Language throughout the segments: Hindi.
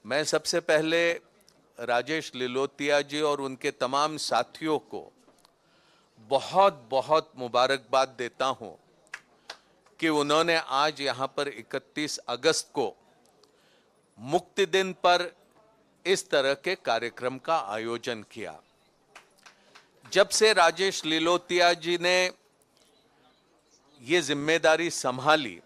मैं सबसे पहले राजेश लिलोतिया जी और उनके तमाम साथियों को बहुत बहुत मुबारकबाद देता हूं कि उन्होंने आज यहां पर 31 अगस्त को मुक्ति दिन पर इस तरह के कार्यक्रम का आयोजन किया। जब से राजेश लिलोतिया जी ने ये जिम्मेदारी संभाली,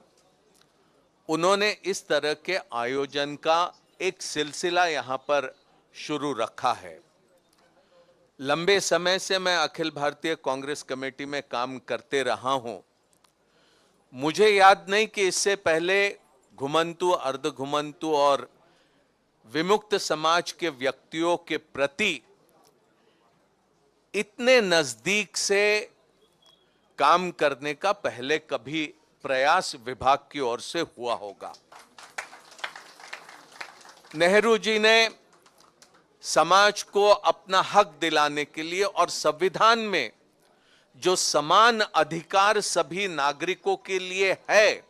उन्होंने इस तरह के आयोजन का एक सिलसिला यहां पर शुरू रखा है। लंबे समय से मैं अखिल भारतीय कांग्रेस कमेटी में काम करते रहा हूं। मुझे याद नहीं कि इससे पहले घुमंतु, अर्ध घुमंतु और विमुक्त समाज के व्यक्तियों के प्रति इतने नजदीक से काम करने का पहले कभी प्रयास विभाग की ओर से हुआ होगा। नेहरू जी ने समाज को अपना हक दिलाने के लिए और संविधान में जो समान अधिकार सभी नागरिकों के लिए है,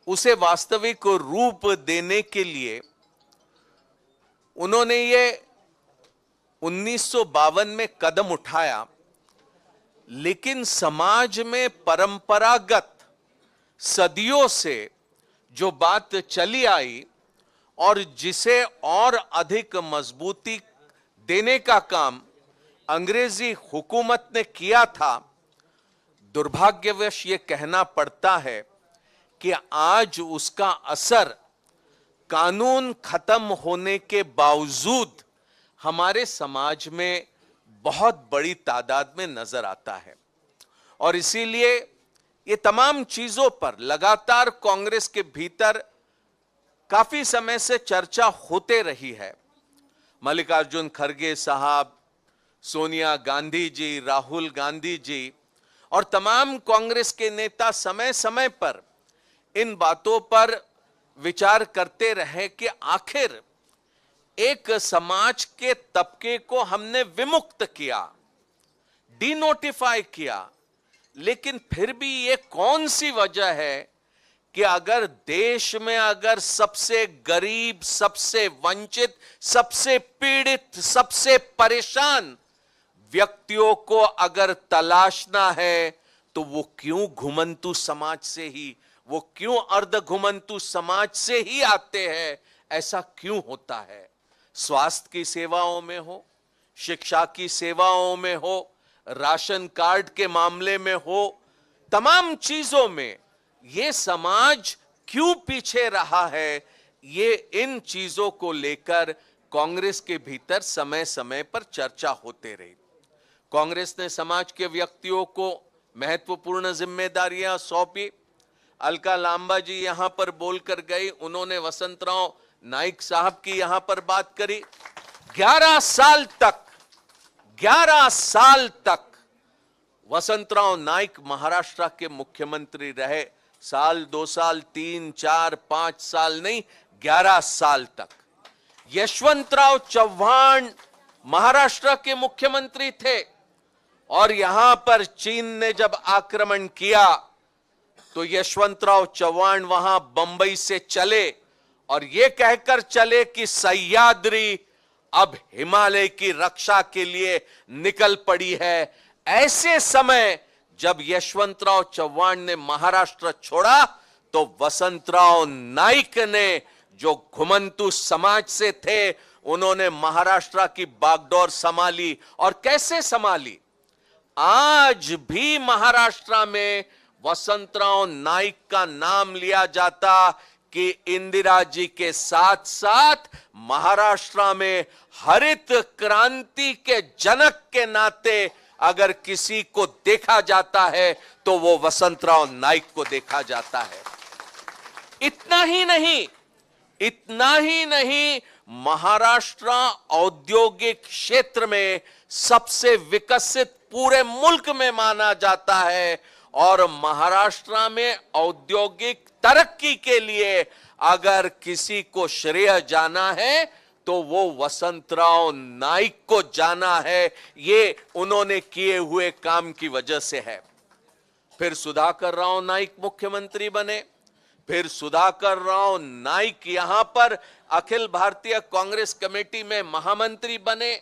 उसे वास्तविक रूप देने के लिए उन्होंने ये 1952 में कदम उठाया। लेकिन समाज में परंपरागत सदियों से जो बात चली आई और जिसे और अधिक मजबूती देने का काम अंग्रेजी हुकूमत ने किया था, दुर्भाग्यवश ये कहना पड़ता है कि आज उसका असर कानून खत्म होने के बावजूद हमारे समाज में बहुत बड़ी तादाद में नजर आता है। और इसीलिए ये तमाम चीजों पर लगातार कांग्रेस के भीतर काफी समय से चर्चा होते रही है। मल्लिकार्जुन खड़गे साहब, सोनिया गांधी जी, राहुल गांधी जी और तमाम कांग्रेस के नेता समय समय पर इन बातों पर विचार करते रहे कि आखिर एक समाज के तबके को हमने विमुक्त किया, डिनोटिफाई किया, लेकिन फिर भी ये कौन सी वजह है कि अगर देश में अगर सबसे गरीब, सबसे वंचित, सबसे पीड़ित, सबसे परेशान व्यक्तियों को अगर तलाशना है तो वो क्यों घुमंतु समाज से ही, वो क्यों अर्ध घुमंतु समाज से ही आते हैं? ऐसा क्यों होता है? स्वास्थ्य की सेवाओं में हो, शिक्षा की सेवाओं में हो, राशन कार्ड के मामले में हो, तमाम चीजों में ये समाज क्यों पीछे रहा है? ये इन चीजों को लेकर कांग्रेस के भीतर समय समय पर चर्चा होते रही। कांग्रेस ने समाज के व्यक्तियों को महत्वपूर्ण जिम्मेदारियां सौंपी। अलका लांबा जी यहां पर बोलकर गई, उन्होंने वसंतराव नाइक साहब की यहां पर बात करी। 11 साल तक वसंतराव नाइक महाराष्ट्र के मुख्यमंत्री रहे। साल, 2 साल, 3, 4, 5 साल नहीं, 11 साल तक। यशवंतराव चव्हाण महाराष्ट्र के मुख्यमंत्री थे और यहां पर चीन ने जब आक्रमण किया तो यशवंतराव चव्हाण वहां बंबई से चले और यह कहकर चले कि सह्याद्री अब हिमालय की रक्षा के लिए निकल पड़ी है। ऐसे समय जब यशवंतराव चव्हाण ने महाराष्ट्र छोड़ा तो वसंतराव नाइक ने, जो घुमंतु समाज से थे, उन्होंने महाराष्ट्र की बागडोर संभाली। और कैसे संभाली? आज भी महाराष्ट्र में वसंतराव नाइक का नाम लिया जाता कि इंदिरा जी के साथ साथ महाराष्ट्र में हरित क्रांति के जनक के नाते अगर किसी को देखा जाता है तो वो वसंतराव नाइक को देखा जाता है। इतना ही नहीं, महाराष्ट्र औद्योगिक क्षेत्र में सबसे विकसित पूरे मुल्क में माना जाता है और महाराष्ट्र में औद्योगिक तरक्की के लिए अगर किसी को श्रेय जाना है तो वो वसंतराव नाइक को जाना है। ये उन्होंने किए हुए काम की वजह से है। फिर सुधाकर राव नाइक मुख्यमंत्री बने, फिर सुधाकर राव नाइक यहां पर अखिल भारतीय कांग्रेस कमेटी में महामंत्री बने,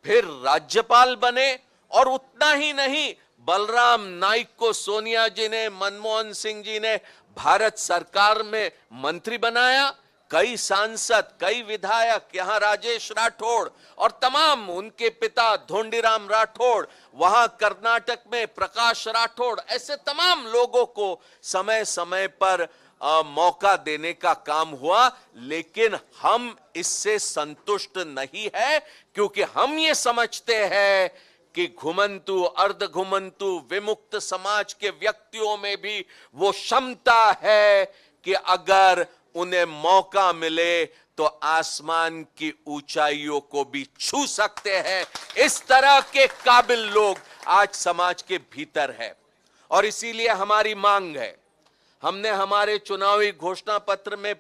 फिर राज्यपाल बने, और उतना ही नहीं, बलराम नाइक को सोनिया जी ने, मनमोहन सिंह जी ने भारत सरकार में मंत्री बनाया। कई सांसद, कई विधायक, यहां राजेश राठौड़ और तमाम उनके पिता धोंडीराम राठौड़, वहां कर्नाटक में प्रकाश राठौड़, ऐसे तमाम लोगों को समय समय पर मौका देने का काम हुआ। लेकिन हम इससे संतुष्ट नहीं है, क्योंकि हम ये समझते हैं कि घुमंतु, अर्ध घुमंतु, विमुक्त समाज के व्यक्तियों में भी वो क्षमता है कि अगर उन्हें मौका मिले तो आसमान की ऊंचाइयों को भी छू सकते हैं। इस तरह के काबिल लोग आज समाज के भीतर है, और इसीलिए हमारी मांग है, हमने हमारे चुनावी घोषणा पत्र में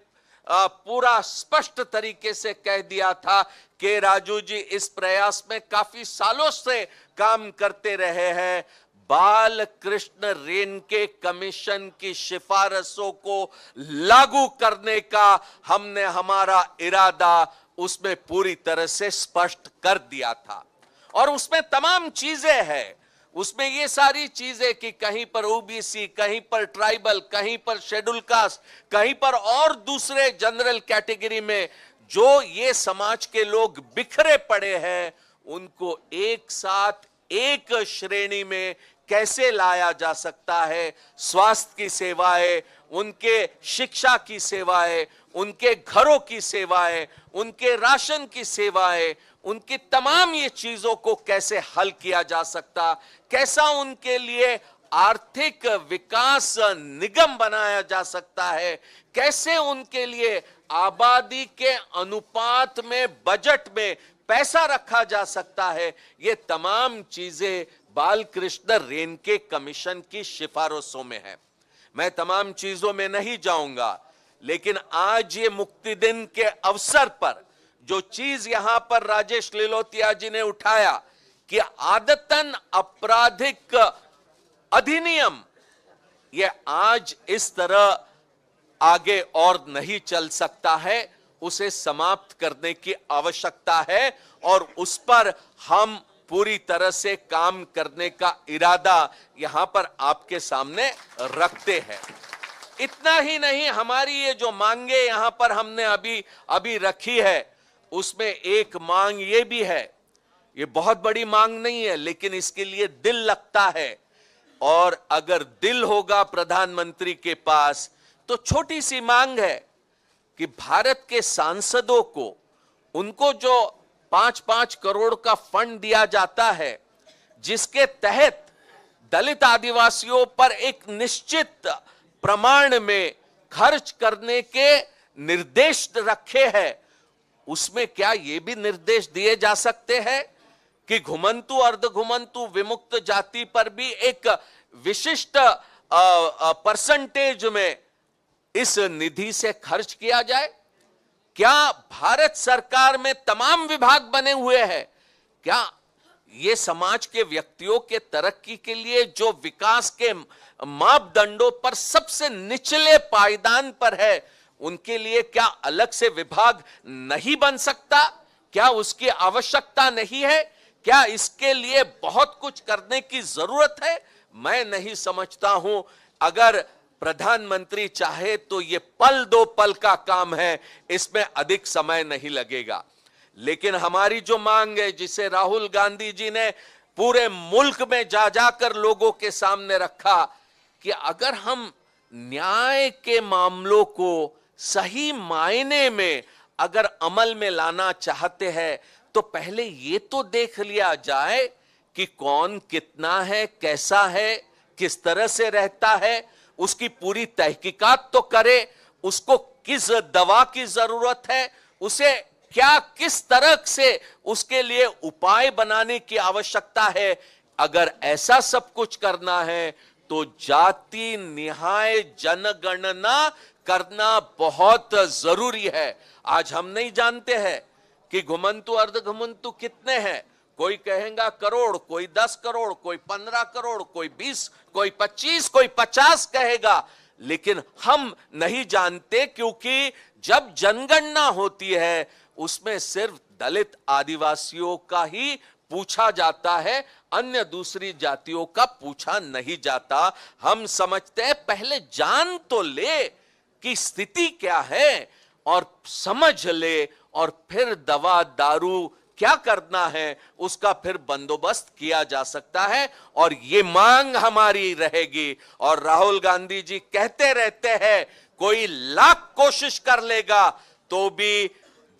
पूरा स्पष्ट तरीके से कह दिया था कि राजू जी इस प्रयास में काफी सालों से काम करते रहे हैं। बाल कृष्ण रेणके कमीशन की सिफारिशों को लागू करने का हमने हमारा इरादा उसमें पूरी तरह से स्पष्ट कर दिया था, और उसमें तमाम चीजें हैं। उसमें ये सारी चीजें कि कहीं पर ओबीसी, कहीं पर ट्राइबल, कहीं पर शेड्यूल कास्ट, कहीं पर और दूसरे जनरल कैटेगरी में जो ये समाज के लोग बिखरे पड़े हैं, उनको एक साथ एक श्रेणी में कैसे लाया जा सकता है। स्वास्थ्य की सेवाएं, उनके शिक्षा की सेवाएं, उनके घरों की सेवाएं, उनके राशन की सेवाएं, उनकी तमाम ये चीजों को कैसे हल किया जा सकता, कैसा उनके लिए आर्थिक विकास निगम बनाया जा सकता है, कैसे उनके लिए आबादी के अनुपात में बजट में पैसा रखा जा सकता है। ये तमाम चीजें बालकृष्ण रेणके कमीशन की सिफारिशों में है। मैं तमाम चीजों में नहीं जाऊंगा, लेकिन आज ये मुक्ति दिन के अवसर पर जो चीज यहां पर राजेश लिलोतिया जी ने उठाया कि आदतन आपराधिक अधिनियम, ये आज इस तरह आगे और नहीं चल सकता है, उसे समाप्त करने की आवश्यकता है, और उस पर हम पूरी तरह से काम करने का इरादा यहां पर आपके सामने रखते हैं। इतना ही नहीं, हमारी ये जो मांगे यहां पर हमने अभी रखी है, उसमें एक मांग ये भी है, ये बहुत बड़ी मांग नहीं है, लेकिन इसके लिए दिल लगता है, और अगर दिल होगा प्रधानमंत्री के पास तो छोटी सी मांग है कि भारत के सांसदों को, उनको जो 5-5 करोड़ का फंड दिया जाता है, जिसके तहत दलित आदिवासियों पर एक निश्चित प्रमाण में खर्च करने के निर्देश रखे हैं, उसमें क्या ये भी निर्देश दिए जा सकते हैं कि घुमंतु, अर्धघुमंतु, विमुक्त जाति पर भी एक विशिष्ट परसेंटेज में इस निधि से खर्च किया जाए? क्या भारत सरकार में तमाम विभाग बने हुए हैं, क्या ये समाज के व्यक्तियों के तरक्की के लिए जो विकास के मापदंडों पर सबसे निचले पायदान पर है, उनके लिए क्या अलग से विभाग नहीं बन सकता? क्या उसकी आवश्यकता नहीं है? क्या इसके लिए बहुत कुछ करने की जरूरत है? मैं नहीं समझता हूं। अगर प्रधानमंत्री चाहे तो ये पल दो पल का काम है, इसमें अधिक समय नहीं लगेगा। लेकिन हमारी जो मांग है, जिसे राहुल गांधी जी ने पूरे मुल्क में जा जाकर लोगों के सामने रखा, कि अगर हम न्याय के मामलों को सही मायने में अगर अमल में लाना चाहते हैं, तो पहले ये तो देख लिया जाए कि कौन कितना है, कैसा है, किस तरह से रहता है, उसकी पूरी तहकीकात तो करे, उसको किस दवा की जरूरत है, उसे क्या किस तरह से उसके लिए उपाय बनाने की आवश्यकता है। अगर ऐसा सब कुछ करना है तो जाति निहाय जनगणना करना बहुत जरूरी है। आज हम नहीं जानते हैं कि घुमंतु अर्धघुमंतु कितने हैं। कोई कहेगा करोड़, कोई 10 करोड़, कोई 15 करोड़, कोई 20, कोई 25, कोई 50 कहेगा, लेकिन हम नहीं जानते, क्योंकि जब जनगणना होती है उसमें सिर्फ दलित आदिवासियों का ही पूछा जाता है, अन्य दूसरी जातियों का पूछा नहीं जाता। हम समझते हैं पहले जान तो ले कि स्थिति क्या है और समझ ले, और फिर दवा दारू क्या करना है उसका फिर बंदोबस्त किया जा सकता है। और ये मांग हमारी रहेगी। और राहुल गांधी जी कहते रहते हैं कोई लाख कोशिश कर लेगा तो भी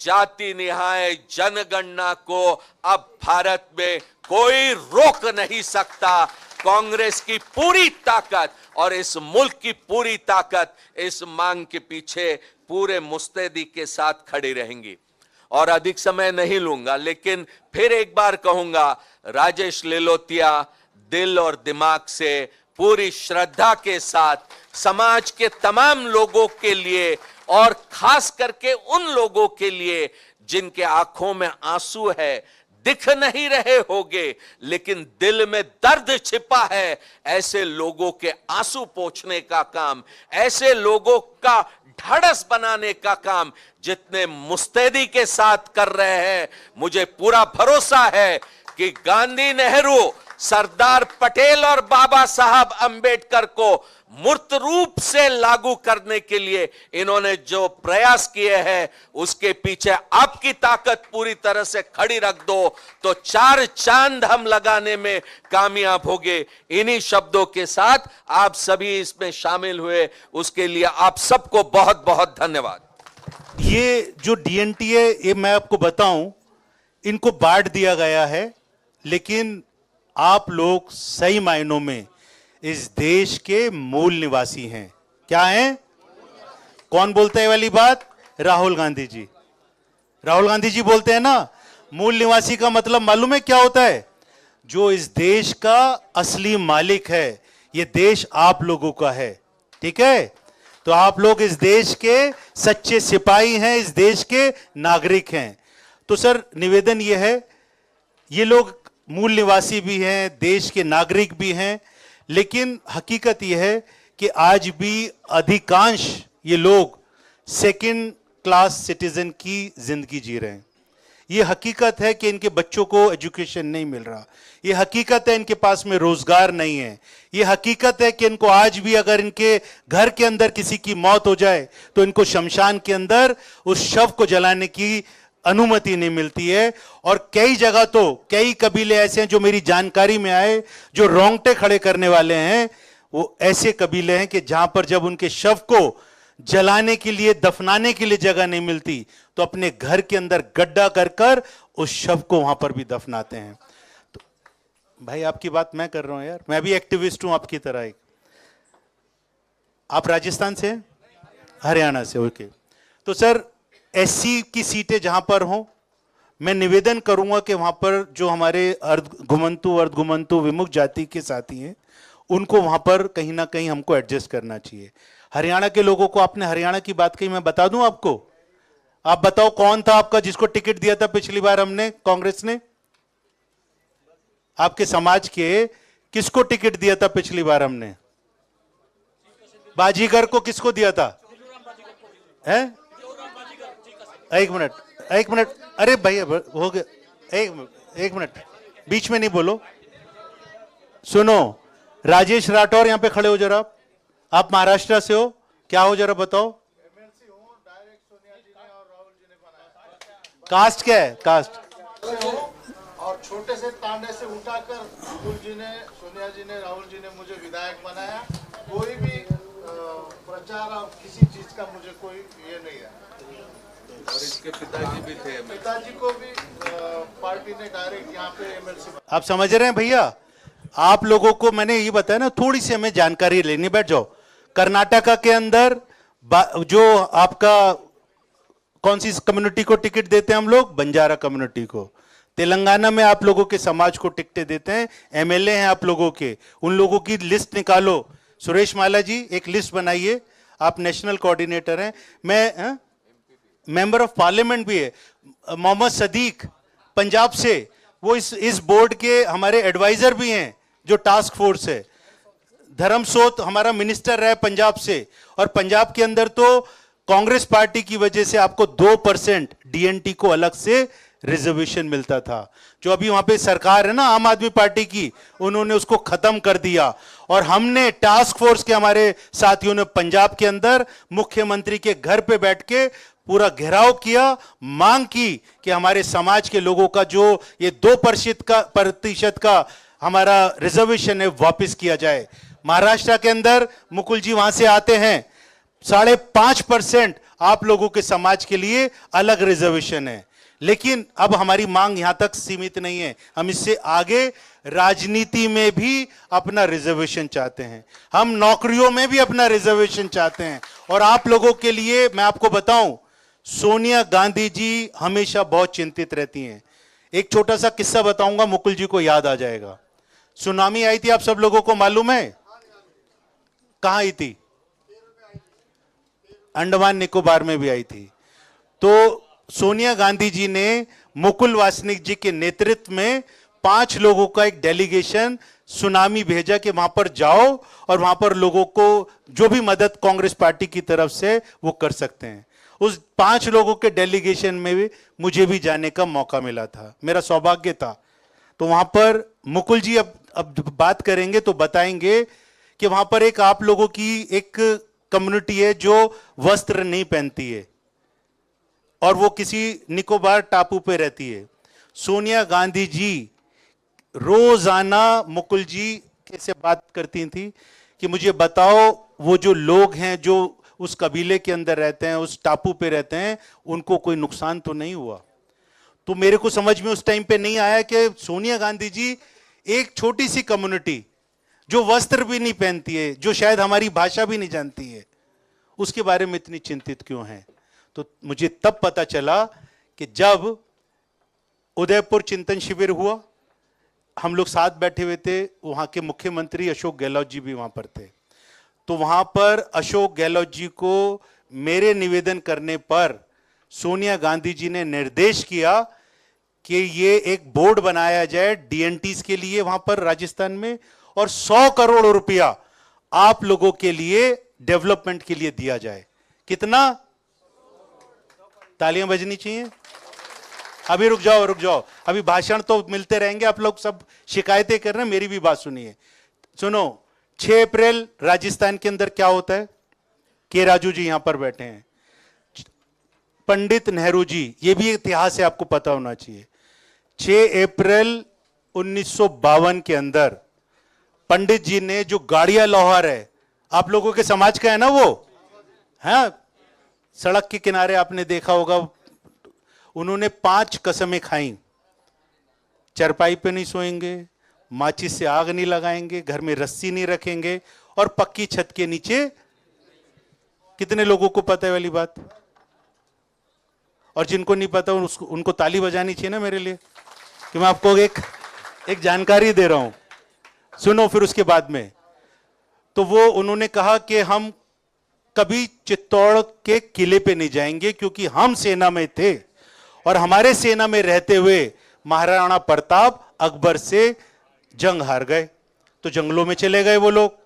जाति निहाय जनगणना को अब भारत में कोई रोक नहीं सकता। कांग्रेस की पूरी ताकत और इस मुल्क की पूरी ताकत इस मांग के पीछे पूरे मुस्तैदी के साथ खड़ी रहेंगी। और अधिक समय नहीं लूंगा, लेकिन फिर एक बार कहूंगा, राजेश लिलोतिया दिल और दिमाग से पूरी श्रद्धा के साथ समाज के तमाम लोगों के लिए और खास करके उन लोगों के लिए जिनके आंखों में आंसू है, दिख नहीं रहे होंगे लेकिन दिल में दर्द छिपा है, ऐसे लोगों के आंसू पोंछने का काम, ऐसे लोगों का ढाढ़स बनाने का काम जितने मुस्तैदी के साथ कर रहे हैं, मुझे पूरा भरोसा है कि गांधी, नेहरू, सरदार पटेल और बाबा साहब अंबेडकर को मूर्त रूप से लागू करने के लिए इन्होंने जो प्रयास किए हैं उसके पीछे आपकी ताकत पूरी तरह से खड़ी रख दो तो 4 चांद हम लगाने में कामयाब होंगे। इन्हीं शब्दों के साथ आप सभी इसमें शामिल हुए, उसके लिए आप सबको बहुत बहुत धन्यवाद। ये जो डीएनटीए, ये मैं आपको बताऊं, इनको बांट दिया गया है, लेकिन आप लोग सही मायनों में इस देश के मूल निवासी हैं। क्या हैं? कौन बोलता है वाली बात? राहुल गांधी जी। राहुल गांधी जी बोलते हैं ना, मूल निवासी का मतलब मालूम है क्या होता है? जो इस देश का असली मालिक है। ये देश आप लोगों का है, ठीक है? तो आप लोग इस देश के सच्चे सिपाही हैं, इस देश के नागरिक हैं। तो सर निवेदन ये है, ये लोग मूल निवासी भी हैं, देश के नागरिक भी हैं, लेकिन हकीकत यह है कि आज भी अधिकांश ये लोग सेकंड क्लास सिटीजन की जिंदगी जी रहे हैं। ये हकीकत है कि इनके बच्चों को एजुकेशन नहीं मिल रहा। ये हकीकत है इनके पास में रोजगार नहीं है। ये हकीकत है कि इनको आज भी अगर इनके घर के अंदर किसी की मौत हो जाए तो इनको शमशान के अंदर उस शव को जलाने की अनुमति नहीं मिलती है। और कई जगह तो कई कबीले ऐसे हैं जो मेरी जानकारी में आए, जो रोंगटे खड़े करने वाले हैं, वो ऐसे कबीले हैं कि जहां पर जब उनके शव को जलाने के लिए, दफनाने के लिए जगह नहीं मिलती तो अपने घर के अंदर गड्ढा कर कर उस शव को वहां पर भी दफनाते हैं। तो भाई आपकी बात मैं कर रहा हूं यार, मैं भी एक्टिविस्ट हूं आपकी तरह एक। आप राजस्थान से हैं? हरियाणा से, ओके। तो सर एससी की सीटें जहां पर हों, मैं निवेदन करूंगा कि वहां पर जो हमारे अर्धघुमंतु विमुक्त जाति के साथी हैं उनको वहां पर कहीं ना कहीं हमको एडजस्ट करना चाहिए। हरियाणा के लोगों को, आपने हरियाणा की बात कही, मैं बता दूं आपको। आप बताओ कौन था आपका जिसको टिकट दिया था पिछली बार हमने, कांग्रेस ने? आपके समाज के किसको टिकट दिया था पिछली बार हमने? बाजीगर को किसको दिया था? है? एक मिनट, अरे भैया हो गया, एक मिनट, बीच में नहीं बोलो। सुनो, राजेश राठौर यहां पे खड़े हो जरा। आप महाराष्ट्र से हो, क्या हो जरा बताओ। एमएलसी हूं, डायरेक्ट सोनिया जी ने और राहुल जी ने बनाया। कास्ट क्या है? कास्ट और छोटे से तांडे से उठाकर राहुल जी ने, सोनिया जी ने, राहुल जी ने मुझे विधायक बनाया। कोई भी प्रचार और किसी चीज का मुझे कोई ये नहीं है। और इसके पिताजी भी थे, पिताजी को भी पार्टी ने डायरेक्ट यहाँ पे एमएलसी। आप समझ रहे हैं भैया? आप लोगों को मैंने ये बताया ना, थोड़ी सी हमें जानकारी लेनी। बैठ जाओ। कर्नाटका के अंदर जो आपका कौन सी कम्युनिटी को टिकट देते हैं हम लोग? बंजारा कम्युनिटी को। तेलंगाना में आप लोगों के समाज को टिकटें देते हैं, एमएलए हैं आप लोगों के, उन लोगों की लिस्ट निकालो। सुरेश माला जी एक लिस्ट बनाइए, आप नेशनल कोऑर्डिनेटर हैं। मैं मेंबर ऑफ पार्लियामेंट भी है। मोहम्मद सदीक पंजाब से, वो इस बोर्ड के हमारे एडवाइजर भी हैं जो टास्क फोर्स है। धर्मसोत हमारा मिनिस्टर रहे पंजाब से। और पंजाब के अंदर तो कांग्रेस पार्टी की वजह से आपको 2% डीएनटी को अलग से रिजर्वेशन मिलता था। जो अभी वहां पे सरकार है ना आम आदमी पार्टी की, उन्होंने उसको खत्म कर दिया। और हमने टास्क फोर्स के हमारे साथियों ने पंजाब के अंदर मुख्यमंत्री के घर पे बैठ के पूरा घेराव किया, मांग की कि हमारे समाज के लोगों का जो ये 2% का हमारा रिजर्वेशन है वापस किया जाए। महाराष्ट्र के अंदर मुकुल जी वहां से आते हैं, 5.5% आप लोगों के समाज के लिए अलग रिजर्वेशन है। लेकिन अब हमारी मांग यहां तक सीमित नहीं है, हम इससे आगे राजनीति में भी अपना रिजर्वेशन चाहते हैं, हम नौकरियों में भी अपना रिजर्वेशन चाहते हैं। और आप लोगों के लिए मैं आपको बताऊं, सोनिया गांधी जी हमेशा बहुत चिंतित रहती हैं। एक छोटा सा किस्सा बताऊंगा, मुकुल जी को याद आ जाएगा। सुनामी आई थी, आप सब लोगों को मालूम है? कहां आई थी? अंडमान निकोबार में भी आई थी। तो सोनिया गांधी जी ने मुकुल वासनिक जी के नेतृत्व में 5 लोगों का एक डेलीगेशन सुनामी भेजा कि वहां पर जाओ और वहां पर लोगों को जो भी मदद कांग्रेस पार्टी की तरफ से वो कर सकते हैं। उस 5 लोगों के डेलीगेशन में भी मुझे भी जाने का मौका मिला था, मेरा सौभाग्य था। तो वहां पर मुकुल जी अब बात करेंगे तो बताएंगे कि वहां पर एक आप लोगों की एक कम्युनिटी है जो वस्त्र नहीं पहनती है और वो किसी निकोबार टापू पे रहती है। सोनिया गांधी जी रोजाना मुकुल जी से बात करती थी कि मुझे बताओ वो जो लोग हैं जो उस कबीले के अंदर रहते हैं, उस टापू पे रहते हैं, उनको कोई नुकसान तो नहीं हुआ। तो मेरे को समझ में उस टाइम पे नहीं आया कि सोनिया गांधी जी एक छोटी सी कम्युनिटी जो वस्त्र भी नहीं पहनती है, जो शायद हमारी भाषा भी नहीं जानती है, उसके बारे में इतनी चिंतित क्यों है। तो मुझे तब पता चला कि जब उदयपुर चिंतन शिविर हुआ, हम लोग साथ बैठे हुए थे, वहां के मुख्यमंत्री अशोक गहलोत जी भी वहां पर थे। तो वहां पर अशोक गहलोत जी को मेरे निवेदन करने पर सोनिया गांधी जी ने निर्देश किया कि ये एक बोर्ड बनाया जाए डीएनटीज के लिए वहां पर राजस्थान में, और 100 करोड़ रुपया आप लोगों के लिए डेवलपमेंट के लिए दिया जाए। कितना? तालियां बजनी चाहिए। अभी रुक जाओ, अभी भाषण तो मिलते रहेंगे, आप लोग सब शिकायतें कर रहे हैं, मेरी भी बात सुनिए। सुनो, 6 अप्रैल राजस्थान के अंदर क्या होता है? के राजू जी यहां पर बैठे हैं, पंडित नेहरू जी, ये भी इतिहास है, आपको पता होना चाहिए। 6 अप्रैल 1952 के अंदर पंडित जी ने जो गाड़िया लोहार है, आप लोगों के समाज का है ना वो, है, सड़क के किनारे आपने देखा होगा, उन्होंने 5 कसमें खाई। चरपाई पे नहीं सोएंगे, माचिस से आग नहीं लगाएंगे, घर में रस्सी नहीं रखेंगे, और पक्की छत के नीचे। कितने लोगों को पता है वाली बात? और जिनको नहीं पता उनको ताली बजानी चाहिए ना मेरे लिए, कि मैं आपको एक जानकारी दे रहा हूं। सुनो, फिर उसके बाद में तो वो उन्होंने कहा कि हम कभी चित्तौड़ के किले पे नहीं जाएंगे, क्योंकि हम सेना में थे और हमारे सेना में रहते हुए महाराणा प्रताप अकबर से जंग हार गए, तो जंगलों में चले गए वो लोग।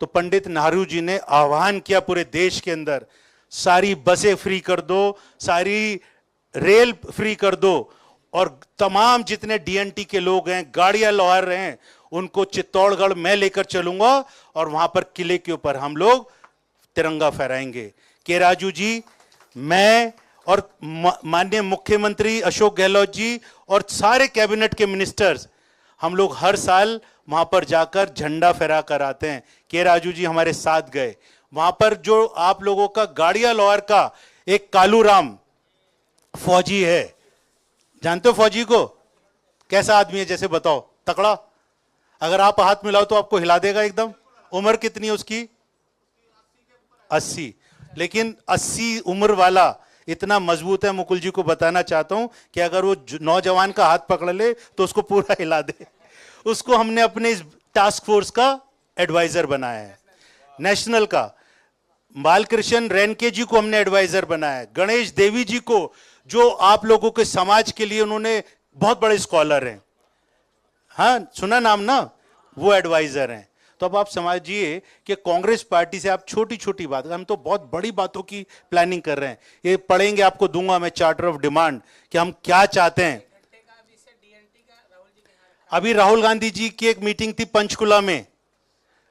तो पंडित नेहरू जी ने आह्वान किया पूरे देश के अंदर, सारी बसें फ्री कर दो, सारी रेल फ्री कर दो, और तमाम जितने डीएनटी के लोग हैं, गाड़ियां लोहार रहे हैं, उनको चित्तौड़गढ़ मैं लेकर चलूंगा और वहां पर किले के ऊपर हम लोग तिरंगा फहराएंगे। के राजू जी, मैं और माननीय मुख्यमंत्री अशोक गहलोत जी और सारे कैबिनेट के मिनिस्टर्स, हम लोग हर साल वहां पर जाकर झंडा फहरा कर आते हैं। के राजू जी हमारे साथ गए वहां पर। जो आप लोगों का गाड़िया लोहार का एक कालूराम फौजी है, जानते हो फौजी को? कैसा आदमी है जैसे बताओ? तकड़ा। अगर आप हाथ मिलाओ तो आपको हिला देगा एकदम। उम्र कितनी है उसकी? 80। लेकिन 80 उम्र वाला इतना मजबूत है, मुकुल जी को बताना चाहता हूं कि अगर वो नौजवान का हाथ पकड़ ले तो उसको पूरा हिला दे। उसको हमने अपने इस टास्क फोर्स का एडवाइजर बनाया है, नेशनल का। बालकृष्ण रेनके जी को हमने एडवाइजर बनाया है। गणेश देवी जी को, जो आप लोगों के समाज के लिए उन्होंने बहुत बड़े स्कॉलर हैं, हाँ सुना नाम ना, वो एडवाइजर हैं। तो अब आप समझिए कि कांग्रेस पार्टी से आप छोटी छोटी बात, हम तो बहुत बड़ी बातों की प्लानिंग कर रहे हैं। ये पढ़ेंगे, आपको दूंगा मैं चार्टर ऑफ डिमांड कि हम क्या चाहते हैं। अभी राहुल गांधी जी की एक मीटिंग थी पंचकुला में,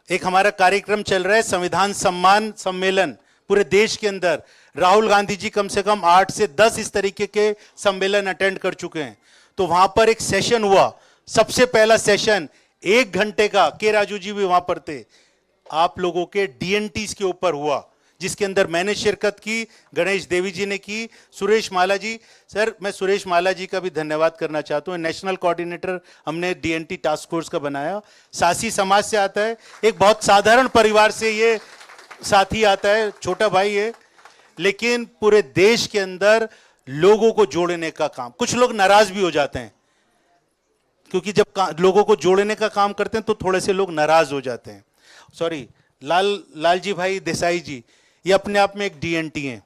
एक हमारा कार्यक्रम चल रहा है संविधान सम्मान सम्मेलन पूरे देश के अंदर। राहुल गांधी जी कम से कम 8 से 10 इस तरीके के सम्मेलन अटेंड कर चुके हैं। तो वहां पर एक सेशन हुआ, सबसे पहला सेशन 1 घंटे का, के राजू जी भी वहां पर थे, आप लोगों के डीएनटीज के ऊपर हुआ, जिसके अंदर मैंने शिरकत की, गणेश देवी जी ने की, सुरेश माला जी। सर मैं सुरेश माला जी का भी धन्यवाद करना चाहता हूँ, नेशनल कोऑर्डिनेटर हमने डीएनटी टास्क फोर्स का बनाया, सासी समाज से आता है, एक बहुत साधारण परिवार से ये साथी आता है, छोटा भाई है, लेकिन पूरे देश के अंदर लोगों को जोड़ने का काम। कुछ लोग नाराज भी हो जाते हैं, क्योंकि जब लोगों को जोड़ने का काम करते हैं तो थोड़े से लोग नाराज हो जाते हैं। सॉरी, लालजी भाई देसाई जी, ये अपने आप में एक डीएनटी हैं,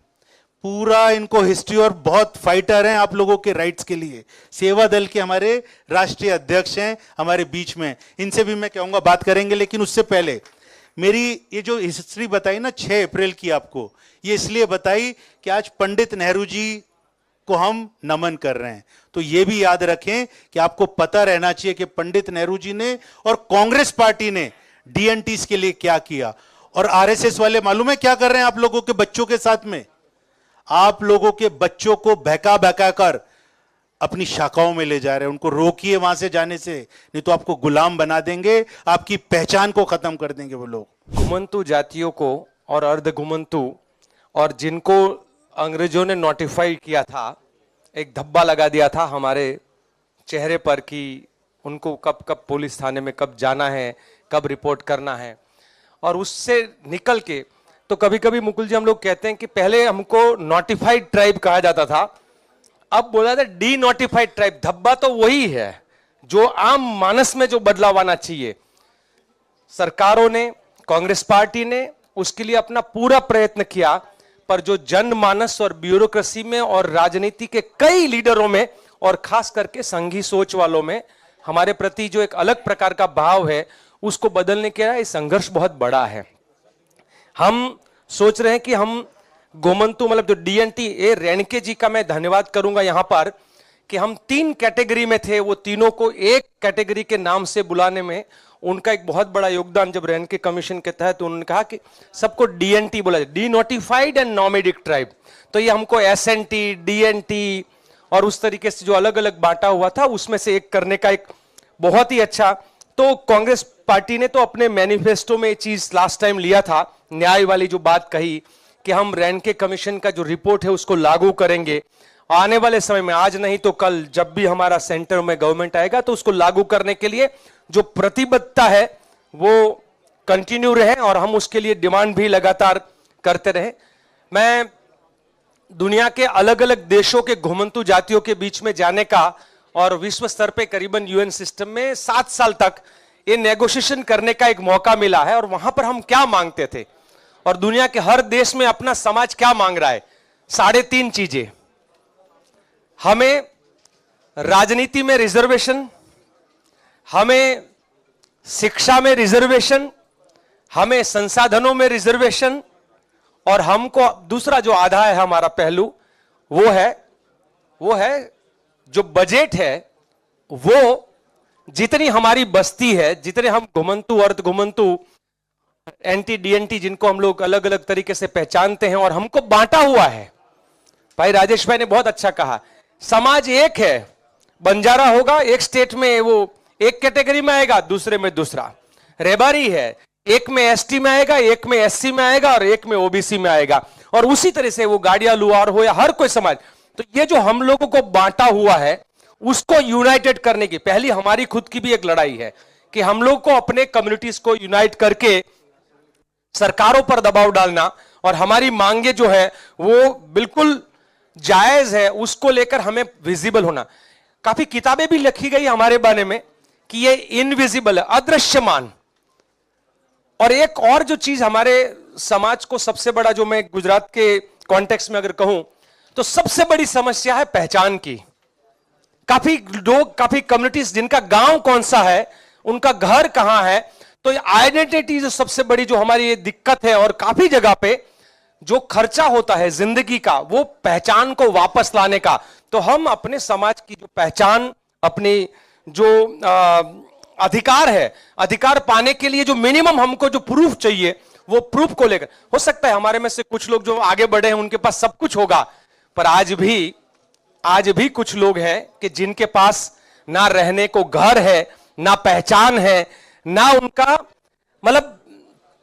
पूरा इनको हिस्ट्री और बहुत फाइटर हैं आप लोगों के राइट्स के लिए, सेवा दल के हमारे राष्ट्रीय अध्यक्ष हैं हमारे बीच में, इनसे भी मैं कहूंगा बात करेंगे। लेकिन उससे पहले मेरी ये जो हिस्ट्री बताई ना 6 अप्रैल की, आपको ये इसलिए बताई कि आज पंडित नेहरू जी को हम नमन कर रहे हैं। तो ये भी याद रखें कि आपको पता रहना चाहिए कि पंडित नेहरू जी ने और कांग्रेस पार्टी ने डीएनटीज के लिए क्या किया। और आरएसएस वाले मालूम है क्या कर रहे हैं आप लोगों के बच्चों के साथ में? आप लोगों के बच्चों को बहका बहका कर अपनी शाखाओं में ले जा रहे हैं। उनको रोकिए वहां से जाने से, नहीं तो आपको गुलाम बना देंगे, आपकी पहचान को खत्म कर देंगे वो लोग। घुमंतु जातियों को और अर्ध घुमंतु और जिनको अंग्रेजों ने नोटिफाई किया था, एक धब्बा लगा दिया था हमारे चेहरे पर कि उनको कब कब पुलिस थाने में कब जाना है, कब रिपोर्ट करना है। और उससे निकल के तो कभी कभी मुकुल जी हम लोग कहते हैं कि पहले हमको नोटिफाइड ट्राइब कहा जाता था, अब बोला था डी नोटिफाइड ट्राइब। धब्बा तो वही है जो आम मानस में जो बदलाव आना चाहिए। सरकारों ने, कांग्रेस पार्टी ने उसके लिए अपना पूरा प्रयत्न किया, पर जो जनमानस और ब्यूरोक्रेसी में और राजनीति के कई लीडरों में और खास करके संघी सोच वालों में हमारे प्रति जो एक अलग प्रकार का भाव है, उसको बदलने के लिए संघर्ष बहुत बड़ा है। हम सोच रहे हैं कि हम गोमंतु मतलब जो डीएनटी, ए रेणके जी का मैं धन्यवाद करूंगा यहां पर कि हम 3 कैटेगरी में थे, वो तीनों को एक कैटेगरी के नाम से बुलाने में उनका एक बहुत बड़ा योगदान। जब रेणके कमीशन के तहत तो उन्होंने कहा कि सबको डीएनटी बोला जाए, D notified and nomadic tribe. तो ये हमको एसएनटी, डीएनटी और उस तरीके से जो अलग अलग बांटा हुआ था उसमें से एक करने का एक बहुत ही अच्छा। तो कांग्रेस पार्टी ने तो अपने मैनिफेस्टो में ये चीज लास्ट टाइम लिया था, न्याय वाली जो बात कही कि हम रेणके कमीशन का जो रिपोर्ट है उसको लागू करेंगे आने वाले समय में, आज नहीं तो कल, जब भी हमारा सेंटर में गवर्नमेंट आएगा तो उसको लागू करने के लिए जो प्रतिबद्धता है वो कंटिन्यू रहे और हम उसके लिए डिमांड भी लगातार करते रहे। मैं दुनिया के अलग अलग देशों के घुमंतु जातियों के बीच में जाने का और विश्व स्तर पे करीबन यूएन सिस्टम में 7 साल तक ये नेगोशिएशन करने का एक मौका मिला है। और वहां पर हम क्या मांगते थे और दुनिया के हर देश में अपना समाज क्या मांग रहा है, 3.5 चीजें। हमें राजनीति में रिजर्वेशन, हमें शिक्षा में रिजर्वेशन, हमें संसाधनों में रिजर्वेशन, और हमको दूसरा जो आधा है हमारा पहलू वो है जो बजट है, वो जितनी हमारी बस्ती है, जितने हम घुमंतु, अर्ध घुमंतु, एंटी डीएनटी जिनको हम लोग अलग अलग तरीके से पहचानते हैं और हमको बांटा हुआ है। भाई राजेश भाई ने बहुत अच्छा कहा, समाज एक है, बंजारा होगा एक स्टेट में वो एक कैटेगरी में आएगा, दूसरे में दूसरा। रेबारी है, एक में एसटी में आएगा, एक में एससी में आएगा और एक में ओबीसी में आएगा। और उसी तरह से वो गाड़िया लुहार हो या हर कोई समाज। तो ये जो हम लोगों को बांटा हुआ है उसको यूनाइटेड करने की पहली हमारी खुद की भी एक लड़ाई है कि हम लोग को अपने कम्युनिटीज को यूनाइट करके सरकारों पर दबाव डालना और हमारी मांगे जो है वो बिल्कुल जायज है उसको लेकर हमें विजिबल होना। काफी किताबें भी लिखी गई हमारे बारे में कि ये इनविजिबल है, अदृश्यमान। और एक और जो चीज हमारे समाज को सबसे बड़ा, जो मैं गुजरात के कॉन्टेक्स्ट में अगर कहूं तो सबसे बड़ी समस्या है पहचान की। काफी लोग, काफी कम्युनिटीज जिनका गांव कौन सा है, उनका घर कहां है, तो आइडेंटिटी जो सबसे बड़ी जो हमारी ये दिक्कत है, और काफी जगह पे जो खर्चा होता है जिंदगी का, वो पहचान को वापस लाने का। तो हम अपने समाज की जो पहचान, अपनी जो अधिकार है, अधिकार पाने के लिए जो मिनिमम हमको जो प्रूफ चाहिए, वो प्रूफ को लेकर, हो सकता है हमारे में से कुछ लोग जो आगे बढ़े हैं उनके पास सब कुछ होगा, पर आज भी कुछ लोग हैं कि जिनके पास ना रहने को घर है, ना पहचान है, ना उनका मतलब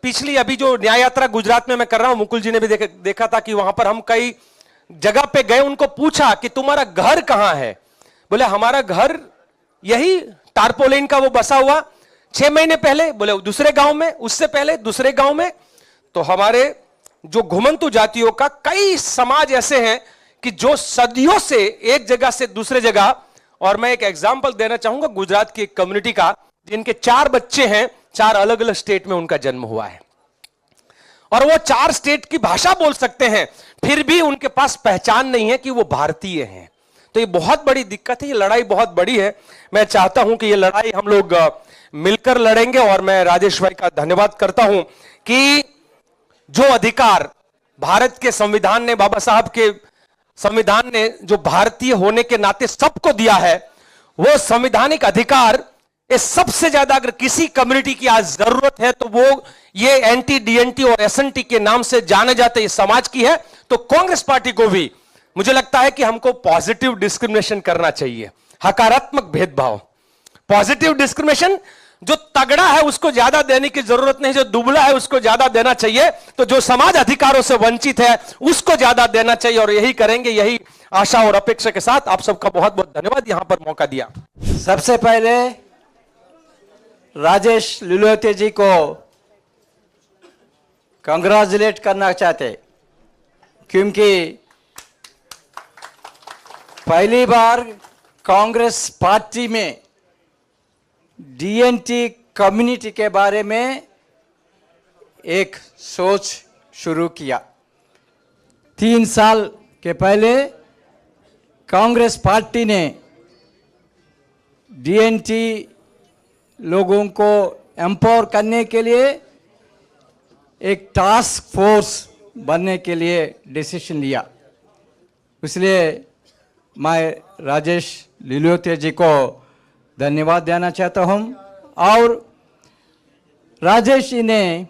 पिछली अभी जो न्याय यात्रा गुजरात में मैं कर रहा हूं, मुकुल जी ने भी देखा था कि वहां पर हम कई जगह पे गए, उनको पूछा कि तुम्हारा घर कहां है, बोले हमारा घर यही टारपोलिन का वो बसा हुआ, 6 महीने पहले बोले दूसरे गांव में, उससे पहले दूसरे गांव में। तो हमारे जो घुमंतु जातियों का कई समाज ऐसे हैं कि जो सदियों से एक जगह से दूसरे जगह, और मैं एक एग्जांपल देना चाहूंगा गुजरात की एक कम्युनिटी का, जिनके 4 बच्चे हैं, 4 अलग अलग स्टेट में उनका जन्म हुआ है, और वो 4 स्टेट की भाषा बोल सकते हैं, फिर भी उनके पास पहचान नहीं है कि वो भारतीय हैं। तो ये बहुत बड़ी दिक्कत है, ये लड़ाई बहुत बड़ी है। मैं चाहता हूं कि ये लड़ाई हम लोग मिलकर लड़ेंगे, और मैं राजेश भाई का धन्यवाद करता हूं कि जो अधिकार भारत के संविधान ने, बाबा साहब के संविधान ने जो भारतीय होने के नाते सबको दिया है, वो संवैधानिक अधिकार ये सबसे ज्यादा अगर किसी कम्युनिटी की आज जरूरत है तो वो ये एंटी डीएनटी और एसएनटी के नाम से जाने जाते इस समाज की है। तो कांग्रेस पार्टी को भी मुझे लगता है कि हमको पॉजिटिव डिस्क्रिमिनेशन करना चाहिए, हकारात्मक भेदभाव, पॉजिटिव डिस्क्रिमिनेशन। जो तगड़ा है उसको ज्यादा देने की जरूरत नहीं, जो दुबला है उसको ज्यादा देना चाहिए, तो जो समाज अधिकारों से वंचित है उसको ज्यादा देना चाहिए, और यही करेंगे, यही आशा और अपेक्षा के साथ आप सबका बहुत बहुत धन्यवाद यहां पर मौका दिया। सबसे पहले राजेश लिलोते जी को कंग्रेचुलेट करना चाहते, क्योंकि पहली बार कांग्रेस पार्टी में डीएनटी कम्युनिटी के बारे में एक सोच शुरू किया। 3 साल के पहले कांग्रेस पार्टी ने डीएनटी लोगों को एम्पावर करने के लिए एक टास्क फोर्स बनने के लिए डिसीजन लिया। इसलिए मैं राजेश लिलोते जी को धन्यवाद देना चाहता हूं, और राजेश जी ने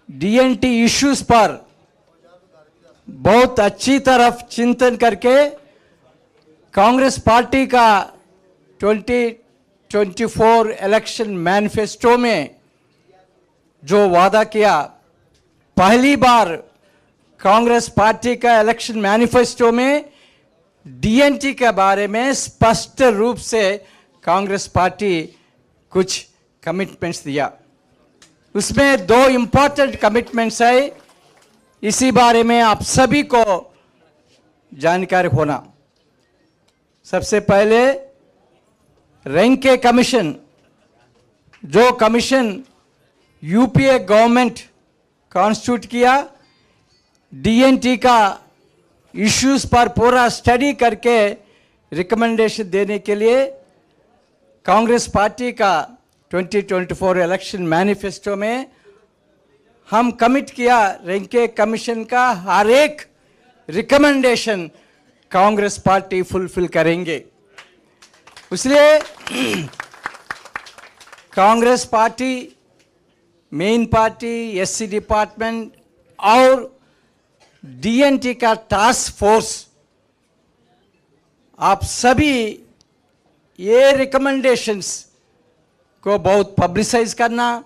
डीएनटी इश्यूज पर बहुत अच्छी तरफ चिंतन करके कांग्रेस पार्टी का 2024 इलेक्शन मैनिफेस्टो में जो वादा किया, पहली बार कांग्रेस पार्टी का इलेक्शन मैनिफेस्टो में डीएनटी के बारे में स्पष्ट रूप से कांग्रेस पार्टी कुछ कमिटमेंट्स दिया। उसमें 2 इम्पोर्टेंट कमिटमेंट्स है, इसी बारे में आप सभी को जानकारी होना। सबसे पहले रैंके कमीशन, जो कमीशन यूपीए गवर्नमेंट कॉन्स्टिट्यूट किया, डीएनटी का इश्यूज पर पूरा स्टडी करके रिकमेंडेशन देने के लिए कांग्रेस पार्टी का 2024 इलेक्शन मैनिफेस्टो में हम कमिट किया, रैंके कमीशन का हर एक रिकमेंडेशन कांग्रेस पार्टी फुलफिल करेंगे। इसलिए Congress party, main party, SC department और डीएनटी का टास्क फोर्स, आप सभी ये रिकमेंडेशंस को बहुत पब्लिसाइज करना,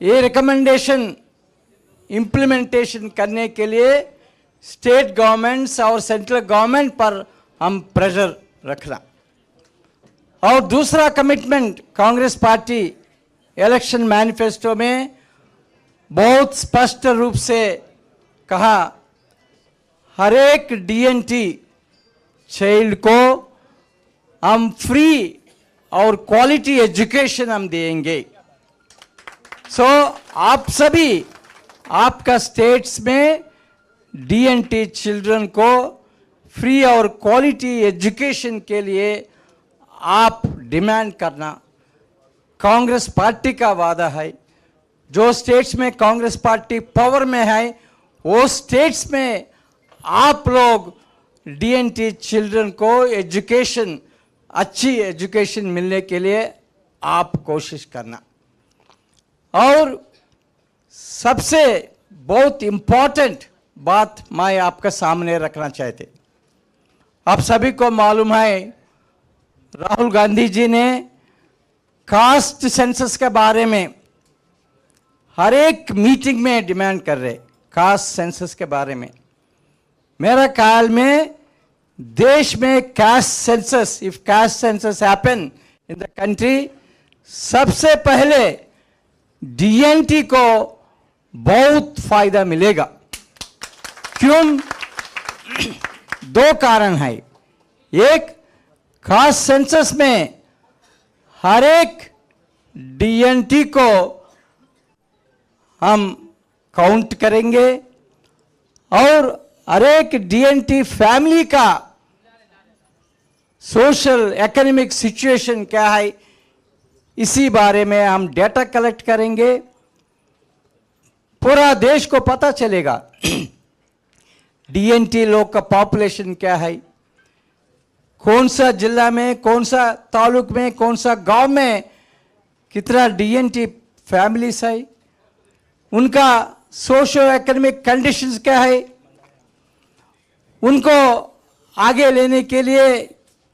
ये रिकमेंडेशन इम्प्लीमेंटेशन करने के लिए स्टेट गवर्नमेंट्स और सेंट्रल गवर्नमेंट पर हम प्रेशर रखना। और दूसरा commitment Congress party election manifesto में बहुत स्पष्ट रूप से कहा, हर एक डीएनटी चाइल्ड को हम फ्री और क्वालिटी एजुकेशन हम देंगे। आप सभी, आपका स्टेट्स में डीएनटी चिल्ड्रन को फ्री और क्वालिटी एजुकेशन के लिए आप डिमांड करना। कांग्रेस पार्टी का वादा है। जो स्टेट्स में कांग्रेस पार्टी पावर में है वो स्टेट्स में आप लोग डीएनटी चिल्ड्रन को एजुकेशन, अच्छी एजुकेशन मिलने के लिए आप कोशिश करना। और सबसे बहुत इम्पोर्टेंट बात मैं आपके सामने रखना चाहते, आप सभी को मालूम है राहुल गांधी जी ने कास्ट सेंसस के बारे में हर एक मीटिंग में डिमांड कर रहे कास्ट सेंसस के बारे में। मेरा ख्याल में देश में caste census, if caste census happen in the country, सबसे पहले डीएनटी को बहुत फायदा मिलेगा। क्यों? दो कारण है। एक, कास्ट सेंसस में हर एक डीएनटी को हम काउंट करेंगे और हर एक डीएनटी फैमिली का सोशल इकोनॉमिक सिचुएशन क्या है, इसी बारे में हम डेटा कलेक्ट करेंगे। पूरा देश को पता चलेगा डीएनटी लोग का पॉपुलेशन क्या है, कौन सा जिला में, कौन सा तालुक में, कौन सा गांव में कितना डीएनटी फैमिलीज है, उनका सोशो इकोनॉमिक कंडीशंस क्या है, उनको आगे लेने के लिए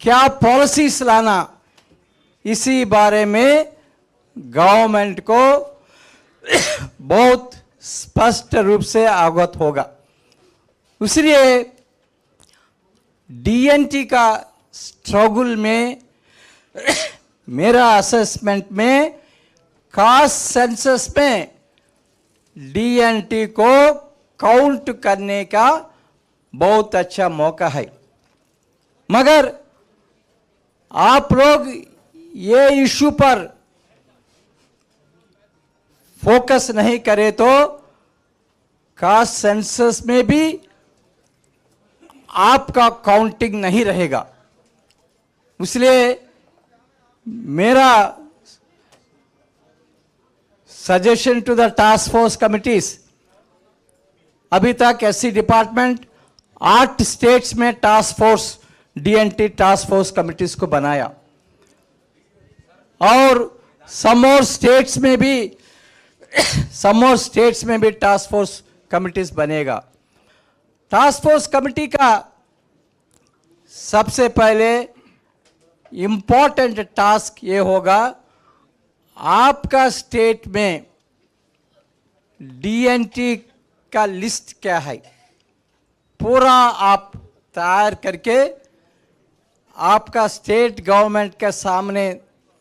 क्या पॉलिसीज लाना, इसी बारे में गवर्नमेंट को बहुत स्पष्ट रूप से अवगत होगा। इसलिए डीएनटी का स्ट्रगल में मेरा असेसमेंट में कास्ट सेंसस में डीएनटी को काउंट करने का बहुत अच्छा मौका है। मगर आप लोग ये इशू पर फोकस नहीं करें तो कास्ट सेंसस में भी आपका काउंटिंग नहीं रहेगा। इसलिए मेरा suggestion to the task force committees, अभी तक एससी डिपार्टमेंट 8 स्टेट्स में task force, DNT task force committees को बनाया और सम और स्टेट्स में भी टास्क फोर्स कमिटीज बनेगा। टास्क फोर्स कमिटी का सबसे पहले इंपॉर्टेंट टास्क ये होगा, आपका स्टेट में डीएनटी का लिस्ट क्या है पूरा आप तैयार करके आपका स्टेट गवर्नमेंट के सामने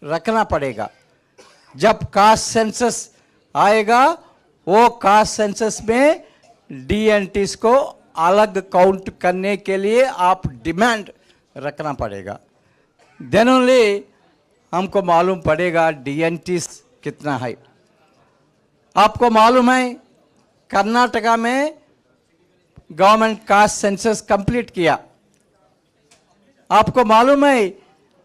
रखना पड़ेगा। जब कास्ट सेंसस आएगा वो कास्ट सेंसस में डीएनटीज को अलग काउंट करने के लिए आप डिमांड रखना पड़ेगा। देन ओनली हमको मालूम पड़ेगा डीएनटीज कितना है। आपको मालूम है कर्नाटका में गवर्नमेंट कास्ट सेंसस कंप्लीट किया। आपको मालूम है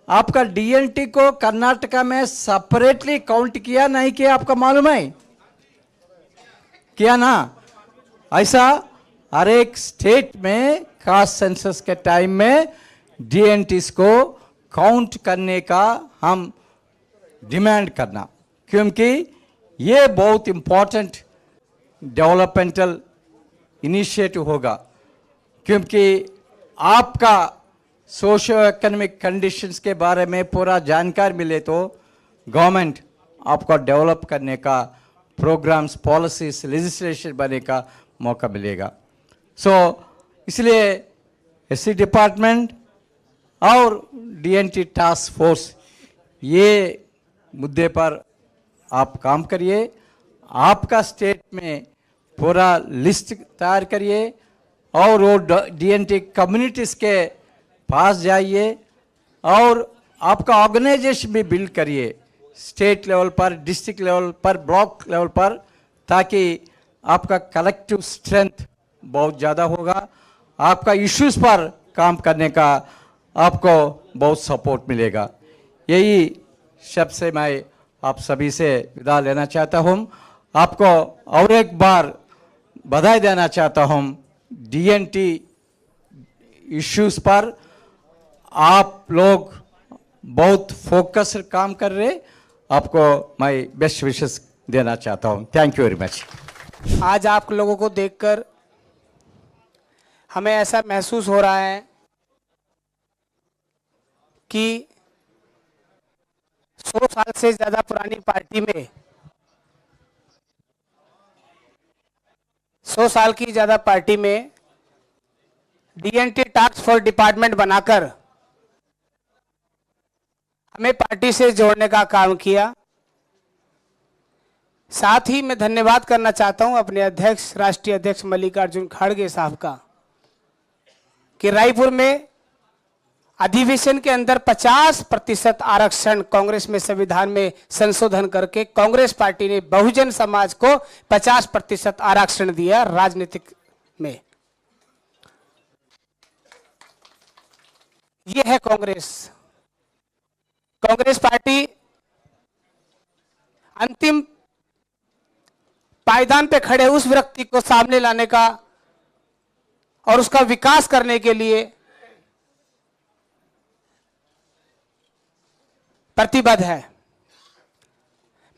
आपका डीएनटी को कर्नाटका में सेपरेटली काउंट किया नहीं किया, आपको मालूम है? किया ना? ऐसा हर एक स्टेट में कास्ट सेंसस के टाइम में डीएनटीज को काउंट करने का हम डिमांड करना, क्योंकि ये बहुत इंपॉर्टेंट डेवलपमेंटल इनिशिएटिव होगा। क्योंकि आपका सोशो इकोनॉमिक कंडीशंस के बारे में पूरा जानकारी मिले तो गवर्नमेंट आपको डेवलप करने का प्रोग्राम्स, पॉलिसीज, लेजिस्लेशन बनने का मौका मिलेगा। इसलिए एससी डिपार्टमेंट और डीएनटी टास्क फोर्स ये मुद्दे पर आप काम करिए। आपका स्टेट में पूरा लिस्ट तैयार करिए और वो डीएनटी कम्युनिटीज के पास जाइए और आपका ऑर्गेनाइजेशन भी बिल्ड करिए स्टेट लेवल पर, डिस्ट्रिक्ट लेवल पर, ब्लॉक लेवल पर, ताकि आपका कलेक्टिव स्ट्रेंथ बहुत ज़्यादा होगा। आपका इश्यूज पर काम करने का आपको बहुत सपोर्ट मिलेगा। यही सबसे मैं आप सभी से विदा लेना चाहता हूं। आपको और एक बार बधाई देना चाहता हूं। डीएनटी इश्यूज पर आप लोग बहुत फोकस काम कर रहे, आपको मैं बेस्ट विशेस देना चाहता हूं। Thank you very much. आज आप लोगों को देखकर हमें ऐसा महसूस हो रहा है कि 100 साल से ज्यादा पुरानी पार्टी में 100 साल की ज्यादा पार्टी में डीएनटी टास्क फोर्स डिपार्टमेंट बनाकर हमें पार्टी से जोड़ने का काम किया। साथ ही मैं धन्यवाद करना चाहता हूं अपने अध्यक्ष, राष्ट्रीय अध्यक्ष मल्लिकार्जुन खड़गे साहब का, कि रायपुर में अधिवेशन के अंदर 50% आरक्षण कांग्रेस में संविधान में संशोधन करके कांग्रेस पार्टी ने बहुजन समाज को 50% आरक्षण दिया राजनीतिक में। ये है कांग्रेस। कांग्रेस पार्टी अंतिम पायदान पे खड़े उस व्यक्ति को सामने लाने का और उसका विकास करने के लिए प्रतिबद्ध है।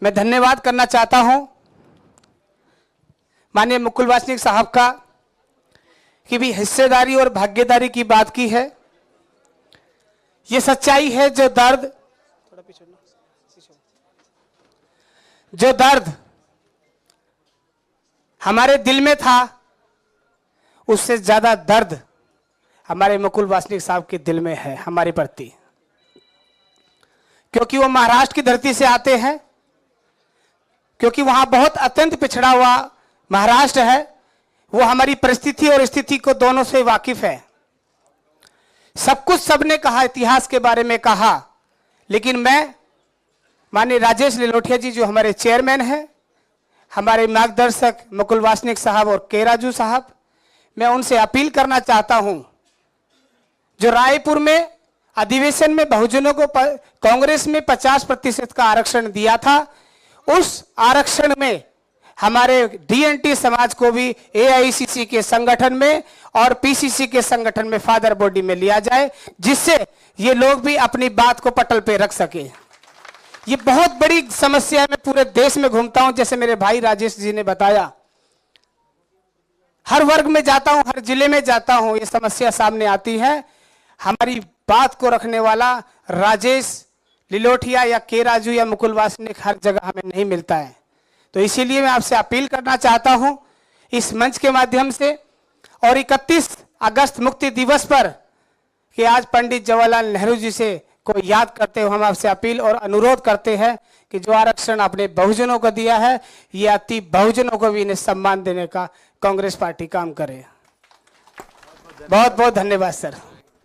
मैं धन्यवाद करना चाहता हूं माननीय मुकुल वासनिक साहब का, कि भी हिस्सेदारी और भागीदारी की बात की है। ये सच्चाई है, जो दर्द हमारे दिल में था, उससे ज्यादा दर्द हमारे मुकुल वासनिक साहब के दिल में है हमारे प्रति, क्योंकि वो महाराष्ट्र की धरती से आते हैं, क्योंकि वहां बहुत अत्यंत पिछड़ा हुआ महाराष्ट्र है। वो हमारी परिस्थिति और स्थिति को दोनों से वाकिफ है। सब कुछ सबने कहा, इतिहास के बारे में कहा, लेकिन मैं माननीय राजेश लिलोटिया जी जो हमारे चेयरमैन हैं, हमारे मार्गदर्शक मुकुल वासनिक साहब और के राजू साहब, मैं उनसे अपील करना चाहता हूं, जो रायपुर में अधिवेशन में बहुजनों को कांग्रेस में 50% का आरक्षण दिया था, उस आरक्षण में हमारे डीएनटी समाज को भी एआईसीसी के संगठन में और पीसीसी के संगठन में फादर बॉडी में लिया जाए, जिससे ये लोग भी अपनी बात को पटल पे रख सके। ये बहुत बड़ी समस्या है। मैं पूरे देश में घूमता हूं, जैसे मेरे भाई राजेश जी ने बताया, हर वर्ग में जाता हूं, हर जिले में जाता हूं, ये समस्या सामने आती है। हमारी बात को रखने वाला राजेश लिलोटिया या के राजू या मुकुल वासनिक हर जगह हमें नहीं मिलता है। तो इसीलिए मैं आपसे अपील करना चाहता हूं इस मंच के माध्यम से, और 31 अगस्त मुक्ति दिवस पर, कि आज पंडित जवाहरलाल नेहरू जी से को याद करते हुए हम आपसे अपील और अनुरोध करते हैं कि जो आरक्षण आपने बहुजनों को दिया है, ये अति बहुजनों को भी इन्हें सम्मान देने का कांग्रेस पार्टी काम करे। बहुत बहुत धन्यवाद सर।